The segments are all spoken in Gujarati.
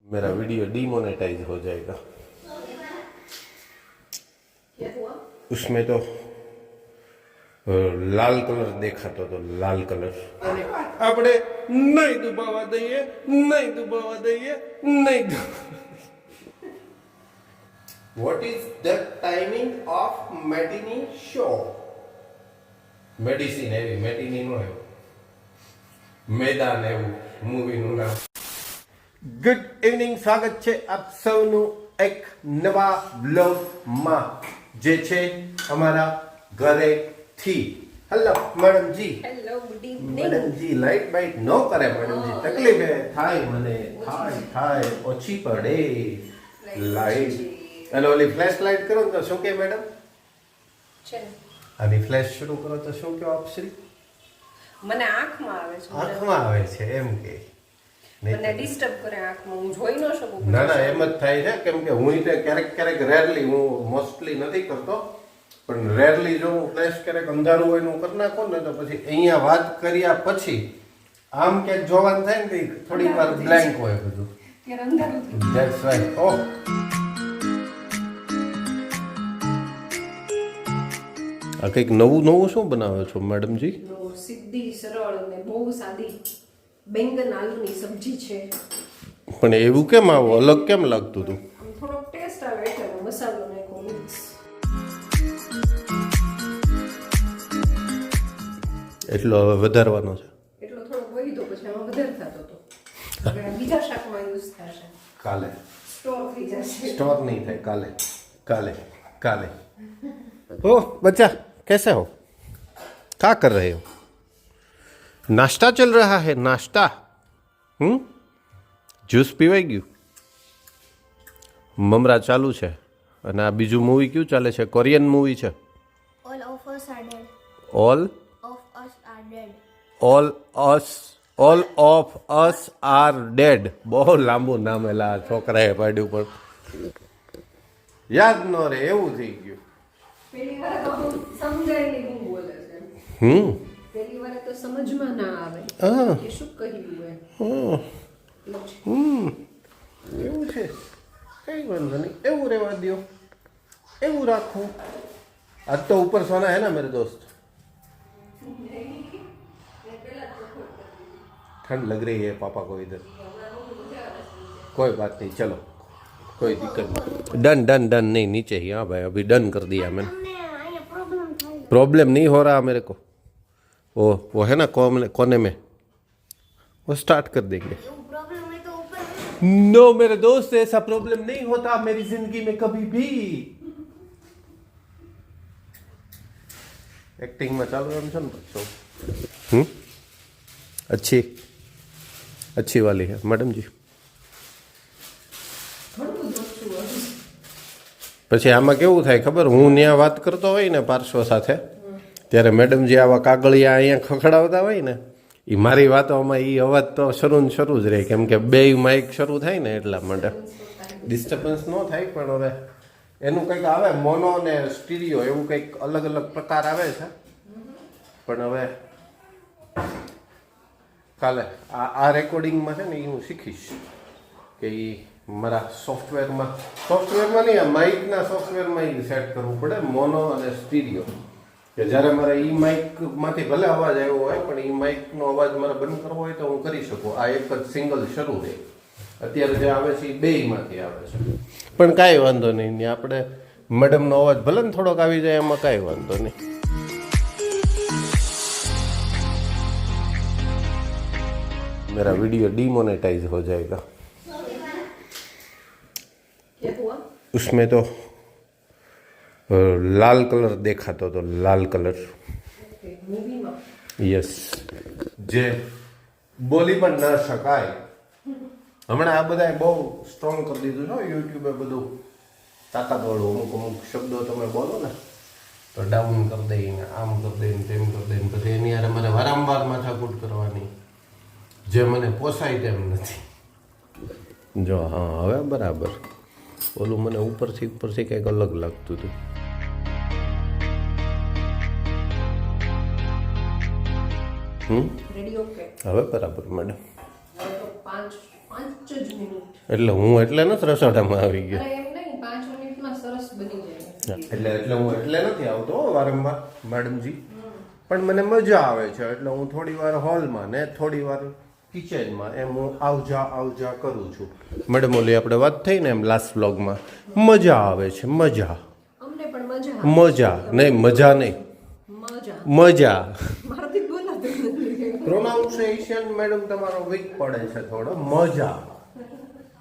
मेरा वीडियो डीमोनेटाइज हो जाएगा। क्या हुआ? उसमें तो लाल कलर देखा तो लाल कलर આપણે નહીં દબાવવા દઈએ, નહીં દબાવવા દઈએ, નહીં. What is the timing of matinee show? Medicine એવી મેટિની નો આવ્યો, મેદાન એવું મૂવીનું નામ. ગુડ ઇવનિંગ, સ્વાગત છે આપ સૌનું એક નવા બ્લોગમાં જે છે અમારા ઘરેથી. હેલો મેડમજી. Hello, good evening. મેડમજી લાઈટ બાઈટ ન કરે મેડમજી, તકલીફ થાય મને, થાય ઓછી પડે લાઈટ. અને ઓલી ફ્લેશ લાઈટ કરો તો શું કે મેડમ? છે આની ફ્લેશ શરૂ કરો તો શું કહો આપ શ્રી? મને આંખમાં આવે છે. આંખમાં આવે છે એમ કે? મને ડિસ્ટર્બ કરે આંખમાં, હું જોઈ ન શકું. ના ના, એમ જ થાય છે, કેમ કે હું ક્યારેક રેરલી, હું મોસ્ટલી નથી કરતો, પણ રેરલી જો હું ફ્લેશ ક્યારેક અંધારું હોય ને હું કરી નાખું ને તો પછી અહીંયા વાત કર્યા પછી આમ ક્યાંક જોવાનું થાય ને થોડી વાર બ્લેન્ક હોય બધું. ત્યારે અંધારું થઈ જાય. That's right. ઓહ, આ કંઈક નવું નવું શું બનાવો છો મેડમજી? સીધી સરળ અને બહુ સાદી બેંગન આલુની સબ્જી છે. પણ એવું કેમ આવું અલગ કેમ લાગતું હતું? આમ થોડોક ટેસ્ટ આવે એટલે મસાલો નાખ્યો મિક્સ. એટલો હવે વધારવાનો છે? એટલો થોડોક વહી દો, પછી આમાં વધારે થતો હતો. હવે બીજા શાકમાં યુઝ થશે. કાલે સ્ટોર થઈ જશે. स्टोर नहीं थे काले काले काले. ओ बच्चा, कैसे हो? क्या कर रहे हो? नाश्ता चल रहा है, नाश्ता. જ્યુસ પીવાઈ ગયું? મમરા ચાલુ છે. અને આ બીજું મૂવી કયું ચાલે છે? કોરિયન મૂવી છે. All of us are dead. All Of us are dead. All of us are dead. બહુ લાંબુ નામ એલા છોકરાએ પાડ્યું, પણ યાદ ન રહે એવું થઈ ગયું. પહેલી વાર તો સમજાય નહીં હું બોલે છે. પહેલી વાર તો સમજમાં ના આવે કે શું કહ્યું હોય. એવું છે, કઈ વાંધો નહીં, એવું રહેવા દો, એવું રાખો. આજ તો ઉપર સોના હે ના મેરે દોસ્ત. ठंड लग रही है पापा को इधर. कोई बात नहीं, चलो कोई दिक्कत नहीं. डन डन डन नहीं, नीचे ही. हाँ भाई, अभी डन कर दिया मैंने. प्रॉब्लम नहीं हो रहा मेरे को. वो है ना कोने में, वो स्टार्ट कर देंगे. प्रॉब्लम है तो ऊपर. नो मेरे दोस्त, ऐसा प्रॉब्लम नहीं होता मेरी जिंदगी में कभी भी. एक्टिंग में चालू है बच्चों. अच्छी वाली है मैडम जी. પછી આમાં કેવું થાય ખબર? હું ત્યાં વાત કરતો હોય ને પાર્શ્વ સાથે, ત્યારે મેડમજી આવા કાગળિયા અહીંયા ખખડાવતા હોય ને, એ મારી વાતોમાં એ અવાજ તો શરૂ ને શરૂ જ રહે, કેમ કે બે માઇક શરૂ થાય ને એટલા માટે ડિસ્ટર્બન્સ ન થાય. પણ હવે એનું કંઈક આવે, મોનો ને સ્ટીરિયો એવું કંઈક અલગ અલગ પ્રકાર આવે છે. પણ હવે કાલે આ રેકોર્ડિંગમાં છે ને એ હું શીખીશ કે એ મારા સોફ્ટવેરમાં નહીં, આ માઇકના સોફ્ટવેરમાં એ સેટ કરવું પડે, મોનો અને સ્ટીરિયો. કે જ્યારે મારે એ માઇકમાંથી ભલે અવાજ આવ્યો હોય પણ એ માઇકનો અવાજ મારે બંધ કરવો હોય તો હું કરી શકું. આ એક જ સિંગલ શરૂ રહે. અત્યારે જે આવે છે એ બેયમાંથી આવે છે, પણ કાંઈ વાંધો નહીં. આપણે મેડમનો અવાજ ભલે ને થોડોક આવી જાય, એમાં કાંઈ વાંધો નહીં. मेरा वीडियो डीमोनेटाइज हो जाएगा. क्या हुआ? उसमें तो लाल कलर देखा तो लाल कलर. મૂવીમાં यस, જે બોલી પણ ન શકાય. હમણાં આ બધાએ બહુ સ્ટ્રોંગ કરી દીધું છે યુટ્યુબે બધું તાકાતવાળું. અમુક શબ્દો તમે બોલો ને તો ડાઉન કરી દઈને, આમ કરી દઈને, તેમ કરી દઈને, પછી એની યારે મારે વારંવાર માથાકૂટ કરવાની, જે મને પોસાય તેમ નથી. જો હા, હવે બરાબર. ઓલું મને ઉપરથી કંઈક અલગ લાગતું હતું. રેડી? ઓકે, હવે બરાબર મેડમ. હવે તો 5 જ મિનિટ એટલે હું એટલે નથી રસોડામાં આવી ગયો. અરે એમ નહીં, 5 મિનિટમાં સરસ બની જાય. એટલે હું એટલે નથી આવતો હો વારંવાર મેડમજી, પણ મને મજા આવે છે એટલે હું થોડી વાર હોલમાં ને થોડી વાર કિચનમાં એમ હું આવજા કરું છું. મેડમ ઓલી આપણે વાત થઈ ને એમ લાસ્ટ વ્લોગમાં, મજા આવે છે, મજા અમને પણ મજા આવે. મજા નહીં, મજા નહીં, મજા. મજા. મારાથી બોલાતું નથી. પ્રોનાઉન્સિએશન મેડમ તમારો વીક પડે છે થોડો. મજા.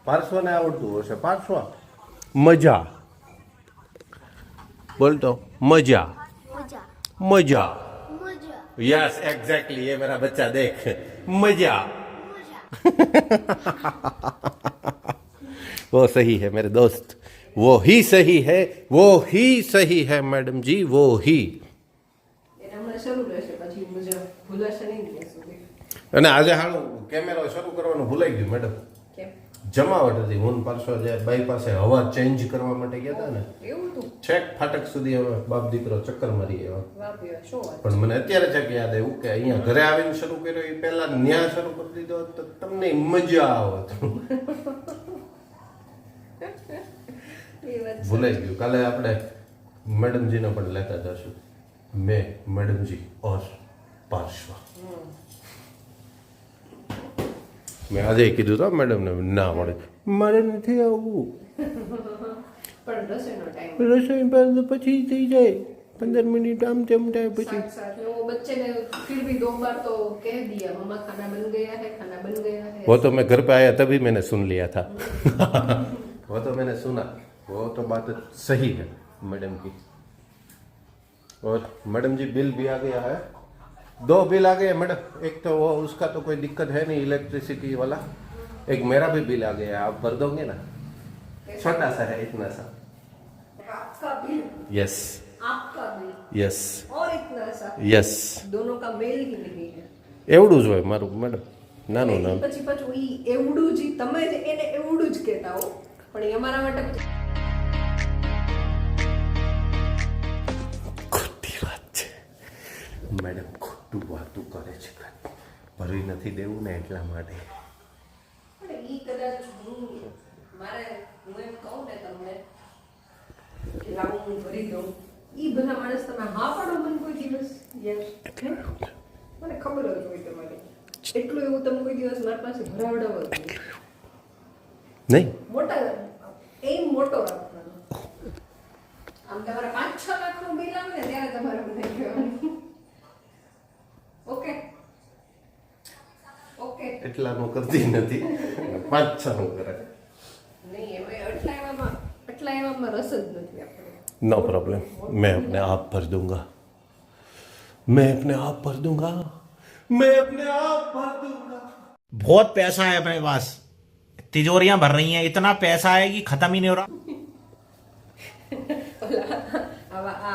પાર્શ્વને આવડતું હશે. પાર્શ્વ મજા બોલતો. મજા मजा મજા. मजा यस एग्जैक्टली, ये मेरा बच्चा देख, मजा. मजा वो सही है मेरे दोस्त, वो ही सही है, वो ही सही है मैडम जी, वो ही. એને હમણાં શરૂ રહેશે, પછી મજા ભૂલાશે નહીં ત્યાં સુધી. અને આજે હાલો કેમેરો શરૂ કરવાનું ભૂલાઈ ગયું મેડમ. કેમ? જમાવટ હતી. હું પાછો જે બાઈ પાસે હવા ચેન્જ કરવા માટે ગયા હતા ને, એવું હતું? છેક ફાટક સુધી અમે બાપ દીકરો ચક્કર મારી આવ્યા. વાપી શું વાત. પણ મને અત્યારે છેક યાદ આવ્યું કે અહીંયા ઘરે આવીને શરૂ કર્યો એ પહેલા ન્યા શરૂ કરી દીધો હોત તો તમને મજા આવત. એ વાત છે. ભૂલાઈ ગયું. કાલે આપણે મેડમજીને પણ લેતા જશું. મેં મેડમજી ઓર પાર્શ્વ. મેં આજે કીધું તો મેડમને ના મળે, મારે નથી આવવું, પણ રસોઈનો ટાઈમ રસોઈ બંધ પછી થઈ જાય 15 મિનિટ આમ તેમ થાય પછી. साथ साथ में वो बच्चे ने फिर भी 2 बार तो कह दिया, मम्मा खाना बन गया है, खाना बन गया है. वो तो मैं घर पे आया तभी मैंने सुन लिया था. वो तो मैंने सुना. वो तो बात सही है मैडम की. और मैडम जी बिल भी आ गया है. 2 बिल आ गए मैडम. एक तो वो उसका तो कोई दिक्कत है नहीं, इलेक्ट्रिसिटी वाला. एक मेरा भी बिल आ गया है, आप भर दोगे ना? छोटा सा है, इतना सा. आपका बिल, यस आपका बिल यस और इतना सा, यस. दोनों का मेल ही नहीं है. એવડું જ હોય મારું મેડમ, નાનું નાનું. પછી પાછું ઈ એવડું જ, તમે જ એને એવડું જ કહેતા હો, પણ એ અમારા માટે ખોટી વાત છે મેડમ, ખોટું વાતું કરે છે. ભરી નથી દેવું ને એટલા માટે. પણ ઈ કદાચ હું એમ કહું ને તમને કે લાવો હું ભરી દઉં, ઈ બધા માણસ તમે હા પાડો મને કોઈ દિવસ? યસ. મને ખબર જ હોય તમારી એટલું એવું તમે કોઈ દિવસ મારી પાસે ભરાવડાવો જ નહીં. નહીં મોટા એમ મોટો રાખવાનો. આમ તમારે 5-6 લાખનું બિલ આવે ને ત્યારે તમારે મને કહેવાનું ઓકે ઓકે. એટલાનું કરતી નથી, 5-6 નું કરે. નહીં એમાં એટલા એવામાં રસ જ નથી આપણે. नो प्रॉब्लम, मैं अपने आप भर दूंगा, मैं अपने आप भर दूंगा, मैं अपने आप भर दूंगा. बहुत पैसा है अपने पास, तिजोरियां भर रही हैं, इतना पैसा है कि खत्म ही नहीं हो रहा. આવા આ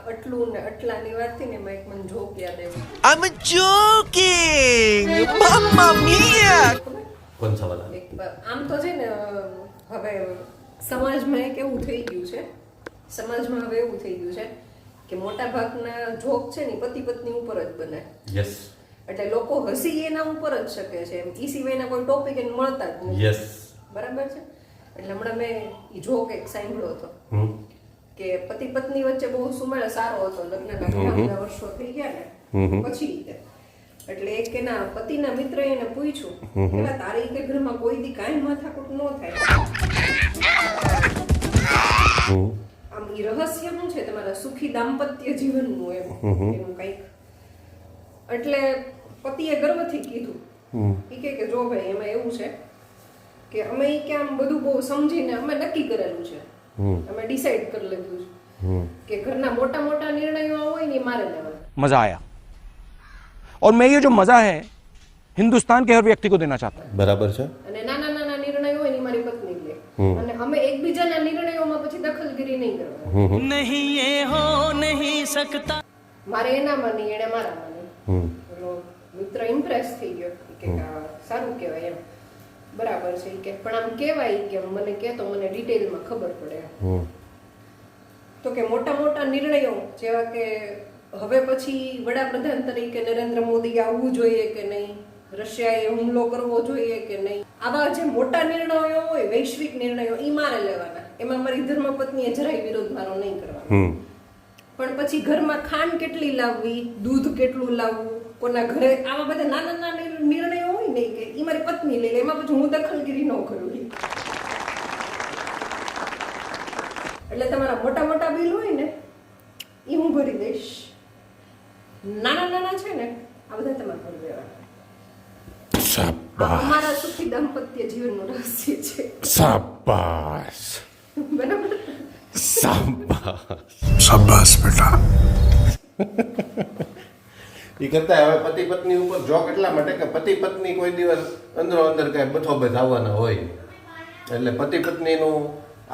આટલું ને આટલાની વાતથી ને એમાં એક મને જોક યાદ આવ્યું. I'm joking! Mamma mia! कौन सा वाला? આમ તો છે ને હવે સમાજમાં એક એવું થઈ ગયું છે, સમાજમાં હવે એવું થઈ ગયું છે કે મોટા ભાગના જોક છે ને પતિ પત્ની ઉપર જ બને. यस એટલે લોકો હસી એના ઉપર જ શકે છે, એમ ઈ સિવાયના કોઈ ટોપિક એને મળતા જ નથી. यस. બરાબર છે. એટલે હમણાં મેં ઈ જોક એક સાંભળ્યો હતો हम्म કે પતિ પત્ની વચ્ચે બહુ સુમેળ સારો હતો, લગ્નના ઘણા બધા વર્ષો થઈ ગયા ને પછી એટલે એક એના પતિના મિત્રએ એને પૂછ્યું કે તારી કે ઘરમાં કોઈ દી કાંઈ માથાકૂટ ન થાય, આમ ઈ રહસ્ય શું છે તમારા સુખી દાંપત્ય જીવનનું એમ એનું કંઈક. એટલે પતિએ ગર્વથી કીધું ઈ કે જો ભાઈ એમાં એવું છે કે અમે ઈ કે આમ બધું બહુ સમજીને અમે નક્કી કરેલું છે, અમે ડિસાઈડ કરી લીધું છે કે ઘરના મોટા મોટા નિર્ણયો હોય ને એ મારે લેવા. मजा आया और मैं ये जो मजा है हिंदुस्तान के हर व्यक्ति को देना चाहता हूँ. बराबर છે. અને નાના નાના નિર્ણયો હોય ને ઈ મારી પત્ની લે, અને અમે એકબીજાના નિર્ણયોમાં પછી દખલગીરી નહીં કરવાની. नहीं ये हो नहीं सकता. મારે એનામાં નહીં, એને મારામાં નહીં. પેલો મિત્ર ઇમ્પ્રેસ થઈ ગયો કે સારું કહેવાય એમ, બરાબર છે કે પણ આમ કહેવાય કે મને કે તો મને ડિટેલમાં ખબર પડે. તો કે મોટા મોટા નિર્ણયો જેવા કે હવે પછી વડાપ્રધાન તરીકે નરેન્દ્ર મોદી આવવું જોઈએ કે નહીં, રશિયાએ હુમલો કરવો જોઈએ કે નહીં, આવા જે મોટા નિર્ણયો હોય, વૈશ્વિક નિર્ણયો, એ મારે લેવાના. એમાં મારી ધર્મપત્નીએ જરાય વિરોધ મારો નહીં કરવાનો. પણ પછી ઘરમાં ખાંડ કેટલી લાવવી, દૂધ કેટલું લાવવું, કોના ઘરે, આવા બધા નાના નાના નિર્ણયો હોય ને કે એ મારી પત્ની લઈ લે, એમાં પછી હું દખલગીરી ન કરું. એટલે તમારા મોટા મોટા બિલ હોય ને એ હું ભરી દઈશ, નાના નાના છે ને આ બધા તમારે ભરી દેવાના. શાબાશ, અમારા સુખી દાંપત્ય જીવનનું રહસ્ય છે. શાબાશ, બરાબર. શાબાશ. शाबाश बेटा. એ કરતા હવે પતિ પત્ની ઉપર જોક એટલા માટે કે પતિ પત્ની કોઈ દિવસ અંદરો અંદર કઈ બથોબથ આવવાના હોય, એટલે પતિ પત્નીનું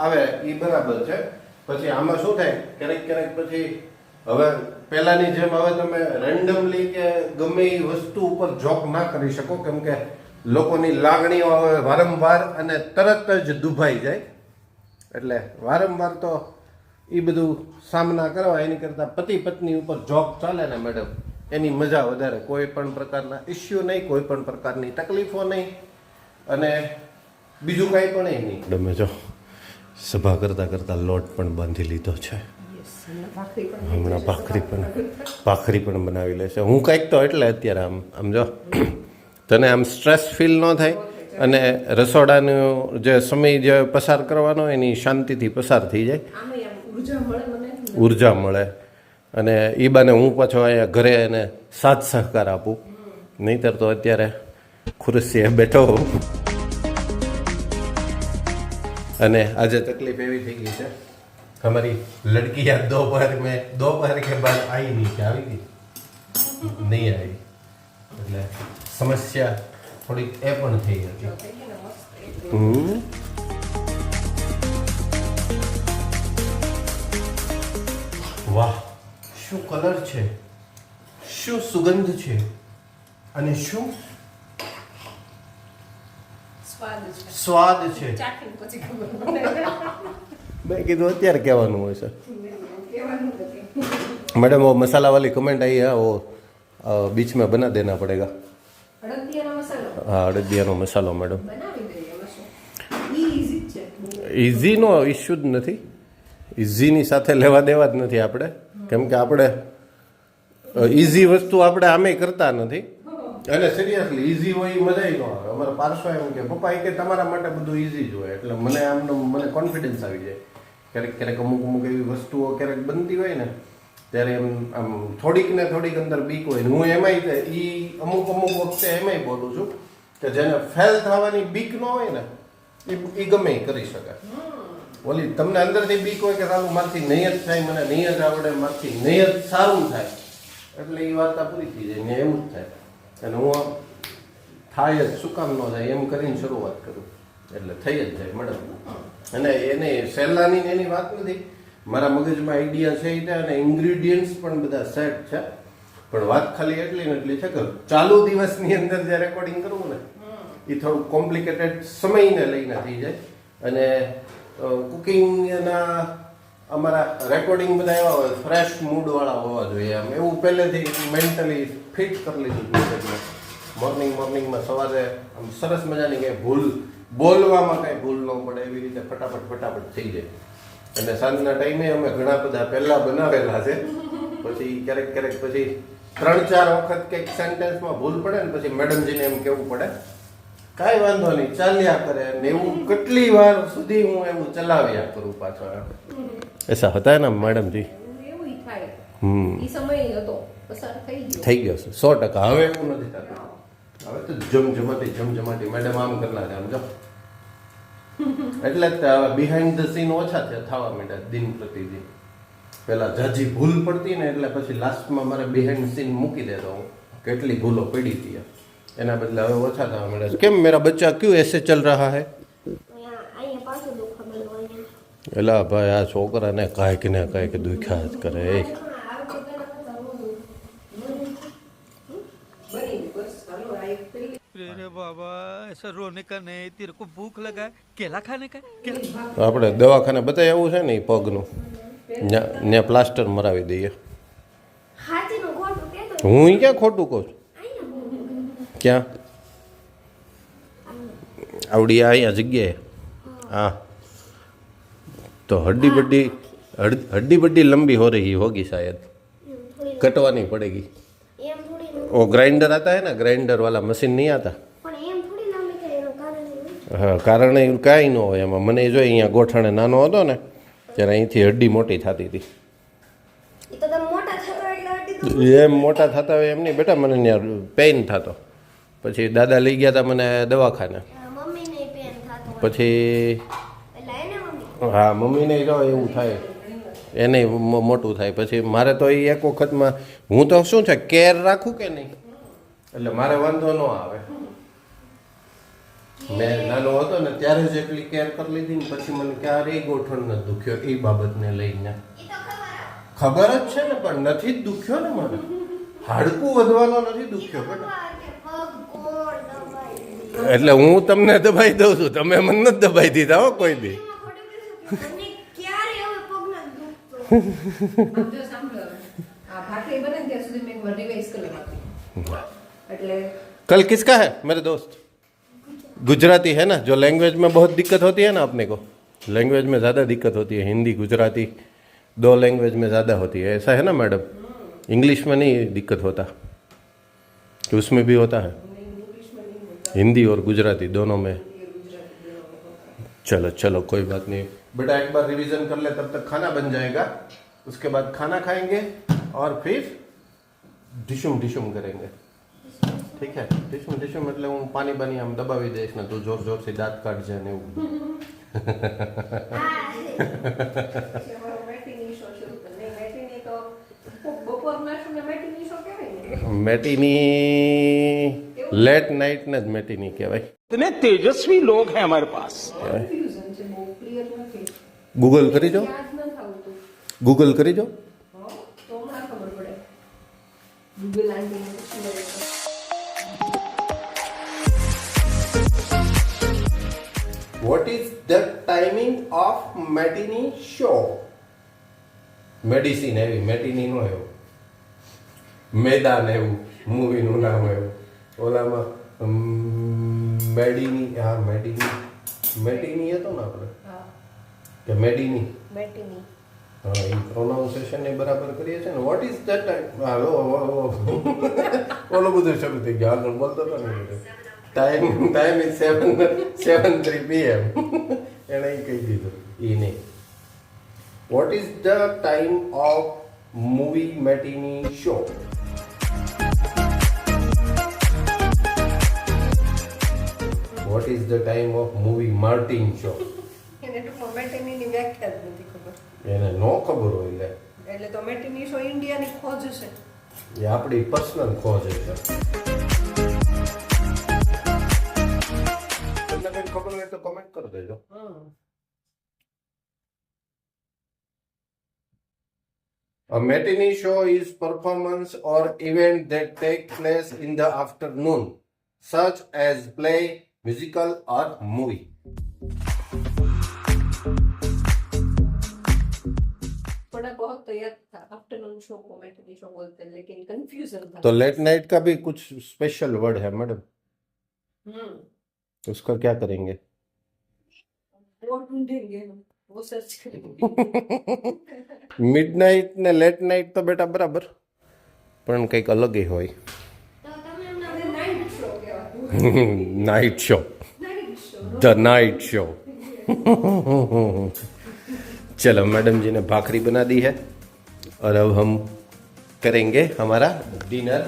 આવે એ બરાબર છે. પછી આમાં શું થાય, ક્યારેક ક્યારેક પછી હવે પહેલાની જેમ હવે તમે રેન્ડમલી કે ગમે એ વસ્તુ ઉપર જોક ના કરી શકો, કેમ કે લોકોની લાગણીઓ હવે વારંવાર અને તરત જ દુભાઈ જાય. એટલે વારંવાર તો એ બધું સામના કરવા એની કરતાં પતિ પત્ની ઉપર જોક ચાલે ને મેડમ, એની મજા વધારે. કોઈ પણ પ્રકારના ઇસ્યુ નહીં, કોઈ પણ પ્રકારની તકલીફો નહીં, અને બીજું કાંઈ પણ નહીં. તમે જો સભા કરતાં લોટ પણ બાંધી લીધો છે, હમણાં ભાખરી પણ બનાવી લેશે. હું કંઈક તો એટલે અત્યારે આમ જો તને આમ સ્ટ્રેસ ફીલ ન થાય, અને રસોડાનો જે સમય જે પસાર કરવાનો એની શાંતિથી પસાર થઈ જાય, ઉર્જા મળે. અને એ બાને હું પાછો અહીંયા ઘરે એને સાથ સહકાર આપું, નહીંતર તો અત્યારે ખુરશીએ બેઠો હોઉં. અને આજે તકલીફ એવી થઈ ગઈ છે, हमारी लड़की यार दोपहर के बाद आई नहीं, क्या આવી ગઈ નહીં આવી, એટલે સમસ્યા થોડીક એ પણ થઈ હતી. વાહ, શું કલર છે, શું સુગંધ છે, અને શું સ્વાદ છે. મેં કીધું અત્યારે કહેવાનું હોય છે. मैडम वो मसाला वाली कमेंट आई है, वो बीच में बना देना पड़ेगा. हाँ, अड़दियाનો મસાલો મેડમ. ઇઝીનો ઇશ્યુ જ નથી, ઇઝીની સાથે લેવા દેવા જ નથી આપણે, કેમ કે આપણે ઇઝી વસ્તુ આપણે આમે કરતા નથી. અને સિરિયસલી ઇઝી હોય એ મજા ન આવે. અમારા પાર્શ્વ એમ કે પપ્પા એ કે તમારા માટે બધું ઇઝી જ હોય, એટલે મને મને કોન્ફિડન્સ આવી જાય. ક્યારેક ક્યારેક અમુક એવી વસ્તુઓ ક્યારેક બનતી હોય ને ત્યારે એમ આમ થોડીક ને થોડીક અંદર બીક હોય. હું એમાંય એ અમુક વખતે એમાંય બોલું છું કે જેને ફેલ થવાની બીક ન હોય ને એ ગમે એ કરી શકે. ઓલી તમને અંદરથી બીક હોય કે સારું મારથી નહીં જ થાય, મને નહીં જ આવડે, મારથી નહીં જ સારું થાય, એટલે એ વાર્તા પૂરી થઈ જાય ને એવું જ થાય. અને હું થાય જ શું કામ ન થાય એમ કરીને શરૂઆત કરું, એટલે થઈ જ જાય મેડમ. અને એને સહેલાની એની વાત નથી, મારા મગજમાં આઈડિયા છે એ, અને ઇન્ગ્રીડિયન્ટ્સ પણ બધા સેટ છે. પણ વાત ખાલી એટલી ને એટલી છે કે ચાલુ દિવસની અંદર જે રેકોર્ડિંગ કરવું ને એ થોડું કોમ્પ્લિકેટેડ સમયને લઈને થઈ જાય. અને કુકિંગના અમારા રેકોર્ડિંગ બધા એવા હોય, ફ્રેશ મૂડવાળા હોવા જોઈએ. આમ એવું પહેલેથી મેન્ટલી ફિટ કરી લીધું. મોર્નિંગમાં સવારે આમ સરસ મજાની કંઈ ભૂલ બોલવામાં કાંઈ ભૂલ ન પડે એવી રીતે ફટાફટ થઈ જાય. અને સાંજના ટાઈમે અમે ઘણા બધા પહેલાં બનાવેલા છે, પછી ક્યારેક પછી 3-4 વખત કંઈક સેન્ટેન્સમાં ભૂલ પડે ને પછી મેડમજીને એમ કહેવું પડે કાંઈ વાંધો નહીં ચાલ્યા કરે. ને એવું કેટલી વાર સુધી હું એવું ચલાવ્યા કરું પાછળ. એસા હતા ને મેડમજી? એવું થાય. ઈ સમય હતો પસાર થઈ ગયો છે 100%. હવે એવું નથી થતું. હવે તો જમજમાટી મેડમ આમ કરલા છે આમ જો. એટલે જ હવે બિહાઇન્ડ ધ સીન ઓછા થવા માંડ્યા દિન પ્રતિદિન. પેલા જાજી ભૂલ પડતી ને એટલે પછી લાસ્ટમાં મારે બિહાઇન્ડ સીન મૂકી દેતો હું, કેટલી ભૂલો પડી હતી એના બદલે હવે ઓછા થવા માંડ્યા. કેમ મેરા બચ્ચા ક્યું એસે ચલ રહા હૈ? એલા ભાઈ આ છોકરાને કાંઈક ને કાંઈક દુખ્યા જ કરે. अरे बाबा ऐसा रोने का नहीं, तेरे को भूख लगा है, केला खाने का, केला. આપણે દવાખાને બતાવી આવું છે ને એ પગનું, ત્યાં પ્લાસ્ટર મરાવી દઈએ. હું ક્યાં ખોટું કહું છું? ક્યાં આવડી આ અહીંયા જગ્યાએ हाँ तो हड्डी बड्डी लंबी हो रही होगी शायद, कटवानी पड़ेगी। એમ થોડી वो ग्राइंडर आता है ना, ग्राइंडर वाला मशीन नहीं आता। પણ એમ થોડી લાંબી કરે એનું કારણ એવું. હા, કારણ એવું કાંઈ ન હોય એમાં. મને જો અહીંયા ગોઠણે નાનો હતો ને ત્યારે અહીંથી હડ્ડી મોટી થતી હતી. એ તો તમે મોટા થતા એટલે હટી તો એમ મોટા થતા હોય એમ નહીં બેટા, મને ત્યાં પેઇન થતો. પછી દાદા લઈ ગયા હતા મને દવાખાને. મમ્મીને પેન થતું હોય. પછી એટલે એને મમ્મી હા મમ્મીને જો એવું થાય, એને મોટું થાય. પછી મારે તો એ એક વખતમાં હું તો શું છે કેર રાખું કે નહીં, એટલે મારે વાંધો ન આવે. મેં નાનો હતો ને ત્યારે જ એટલી કેર કરી લીધી ને પછી મને ક્યારેય ગોઠણ ન દુખ્યો એ બાબતને લઈને. ખબર જ છે ને, પણ નથી જ દુખ્યો ને મને. હાડકું વધવાનો નથી દુખ્યો બેટા. કે પગ ગોળ દબાઈ એટલે હું તમને દબાઈ દઉં છું, તમે મને નથી દબાઈ દીધા હો કોઈ દી. મને ક્યારે હવે પગ ના દુખતો. આમ જો સાંભળો, આ ભાખરી બને ને ત્યાં સુધી મેં એકવાર રિવાઇઝ કરી નાખી. એટલે कल किसका है मेरे दोस्त? गुजराती है ना, जो लैंग्वेज में बहुत दिक्कत होती है ना अपने को, लैंग्वेज में ज़्यादा दिक्कत होती है, हिंदी गुजराती 2 लैंग्वेज में ज़्यादा होती है, ऐसा है ना मैडम? इंग्लिश में नहीं दिक्कत होता कि उसमें भी होता है? हिंदी और गुजराती दोनों में। चलो चलो कोई बात नहीं बेटा, एक बार रिवीजन कर ले, तब तक खाना बन जाएगा. उसके बाद खाना खाएंगे और फिर ढिशुम ढिशुम करेंगे. ठीक है? ढिशुम ढिशुम એટલે હું પાણી બાની આમ દબાવી દઈશ ને તું જોર જોરથી દાંત કાઢજે ને એવું. અમારો મેટીની શો શરૂ કરી. નહીં, મેટીની તો બપોરના શો ને મેટીની શો કહેવાય ને. મેટીની લેટ નાઇટ ને જ મેટીની કહેવાય. इतने तेजस्वी लोग हैं हमारे पास. કન્ફ્યુઝન છે, બહુ ક્લિયર નથી. ગૂગલ કરી જો, યાદ ન થાવતું. ગૂગલ કરી જો. હો, તો હમણાં ખબર પડે. ગૂગલ આંટીને પૂછી લે. What is the timing of matinee show? Medicine એવી મેટીની નો એવું, મેદાન એવું મૂવીનું નામ એવું. ઓલામાં મેડીની, હા મેટીની હતો ને આપણે હા, કે મેડીની. મેટીની. હા, એ પ્રોનાઉન્સિએશન એ બરાબર કરીએ છે ને. વોટ ઇઝ ધ ટાઈમ, હાલો ઓલો બધું શરૂ થઈ ગયું, આગળ બોલતો હતો ને ટાઈમ ઇઝ 7:03 PM. એણે એ કહી દીધું એ નહીં. What is the time of movie matinee show? What is the time of movie Martin show? એને ટૂંકમાં મેટીનીની વ્યાખ્યા જ નથી ખબર. એને ન ખબર હોય લે, એટલે તો મેટીની શો ઇન્ડિયાની ખોજ છે. એ આપણી પર્સનલ ખોજ છે. તમને કંઈ ખબર હોય તો કમેન્ટ કરી દેજો. A matinee show is performance or event that take place in the afternoon, such as play, musical or movie. थोड़ा बहुत तो याद था, आफ्टरनून शो को मैटिनी शो बोलते हैं, लेकिन कंफ्यूजन था. तो लेट नाइट का भी कुछ स्पेशल वर्ड है मैडम, उसका क्या करेंगे? वो ढूंढेंगे हम, वो सर्च करेंगे. મિડનાઇટ ને લેટ નાઇટ તો બેટા બરાબર, પણ કંઈક અલગ હોય. તો તમે એમને અને નાઇટ શો કહેવાતું. Night show, night show. The night show. चलो मैडम जी ने भाखरी बना दी है और अब हम करेंगे हमारा डिनर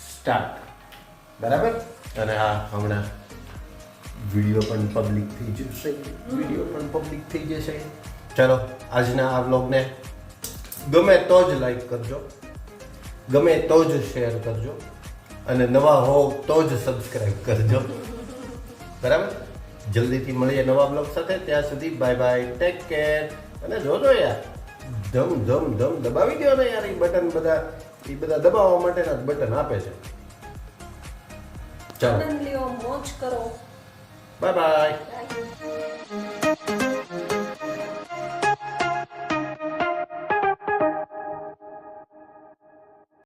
स्टार्ट. बराबर? અને હા હમણાં વિડીયો પણ પબ્લિક થઈ જશે, વિડીયો પણ પબ્લિક થઈ જશે. ચલો આજના આ વ્લોગને ગમે તો જ લાઈક કરજો, ગમે તો જ શેર કરજો અને નવા હો તો જ સબસ્ક્રાઈબ કરજો. બરાબર? જલ્દીથી મળીએ નવા બ્લોગ સાથે. ત્યાં સુધી બાય બાય, ટેક કેર. અને જોજો યાર, ધમ ધમ ધમ દબાવી દો ને યાર. એ બટન બધા દબાવવા માટેના જ બટન આપે છે. ચાલો આનંદ લ્યો, મોજ કરો. Bye bye. Bye.